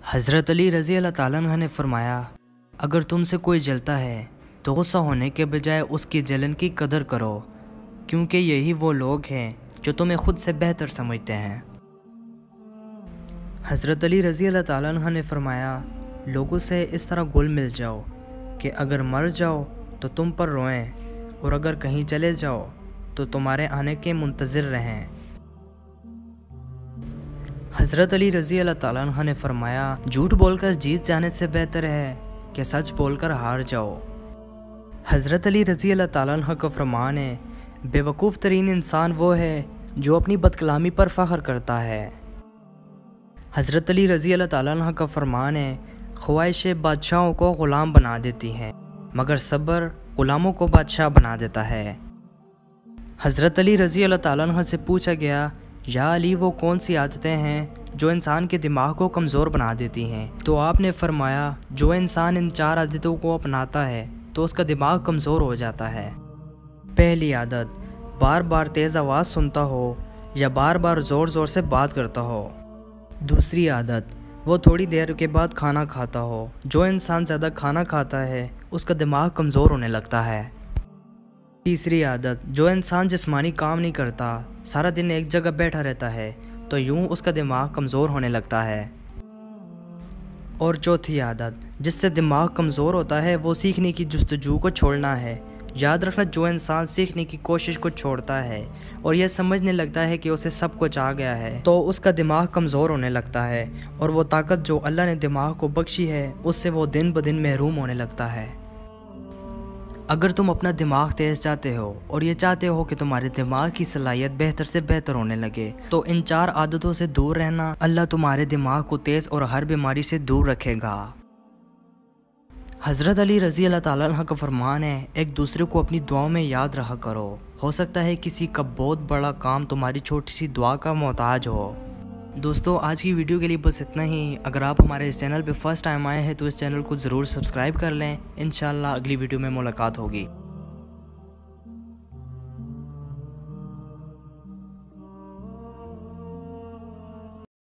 हज़रत अली रज़ी अल्लाह ताला अन्हु ने फरमाया, अगर तुमसे कोई जलता है तो गुस्सा होने के बजाय उसकी जलन की कदर करो, क्योंकि यही वो लोग हैं जो तुम्हें खुद से बेहतर समझते हैं। हज़रत अली रज़ी अल्लाह ताला अन्हु ने फरमाया, लोगों से इस तरह घुल मिल जाओ कि अगर मर जाओ तो तुम पर रोएं, और अगर कहीं चले जाओ तो तुम्हारे आने के मुंतज़िर रहें। हज़रत अली रज़ी अल्लाह ताला अन्हु ने फरमाया, झूठ बोलकर जीत जाने से बेहतर है कि सच बोलकर हार जाओ। हज़रत अली रज़ी अल्लाह ताला अन्हु का फरमान है, बेवकूफ़ तरीन इंसान वो है जो अपनी बदकलामी पर फ़ख्र करता है। हज़रत अली रज़ी अल्लाह ताला अन्हु का फरमान है, ख्वाहिशें बादशाहों को ग़ुलाम बना देती हैं, मगर सब्र ग़ुलामों को बादशाह बना देता है। हज़रत अली रज़ी अल्लाह ताला अन्हु से पूछा गया, या अली वो कौन सी आदतें हैं जो इंसान के दिमाग को कमज़ोर बना देती हैं? तो आपने फरमाया, जो इंसान इन 4 आदतों को अपनाता है तो उसका दिमाग कमज़ोर हो जाता है। पहली आदत, बार बार तेज़ आवाज़ सुनता हो या बार बार ज़ोर ज़ोर से बात करता हो। दूसरी आदत, वो थोड़ी देर के बाद खाना खाता हो। जो इंसान ज़्यादा खाना खाता है उसका दिमाग कमज़ोर होने लगता है। तीसरी आदत, जो इंसान जिस्मानी काम नहीं करता, सारा दिन एक जगह बैठा रहता है, तो यूं उसका दिमाग कमज़ोर होने लगता है। और चौथी आदत, जिससे दिमाग कमज़ोर होता है, वो सीखने की जुस्तजू को छोड़ना है। याद रखना, जो इंसान सीखने की कोशिश को छोड़ता है और यह समझने लगता है कि उसे सब कुछ आ गया है, तो उसका दिमाग कमज़ोर होने लगता है, और वो ताकत जो अल्लाह ने दिमाग को बख्शी है उससे वो दिन ब दिन महरूम होने लगता है। अगर तुम अपना दिमाग तेज़ चाहते हो और ये चाहते हो कि तुम्हारे दिमाग की सलाहियत बेहतर से बेहतर होने लगे, तो इन 4 आदतों से दूर रहना। अल्लाह तुम्हारे दिमाग को तेज़ और हर बीमारी से दूर रखेगा। हज़रत अली रज़ी अल्लाह ताला अन्हु का फरमान है, एक दूसरे को अपनी दुआओं में याद रखा करो। हो सकता है किसी का बहुत बड़ा काम तुम्हारी छोटी सी दुआ का मोहताज हो। दोस्तों, आज की वीडियो के लिए बस इतना ही। अगर आप हमारे इस चैनल पे फर्स्ट टाइम आए हैं तो इस चैनल को ज़रूर सब्सक्राइब कर लें। इंशाल्लाह अगली वीडियो में मुलाकात होगी।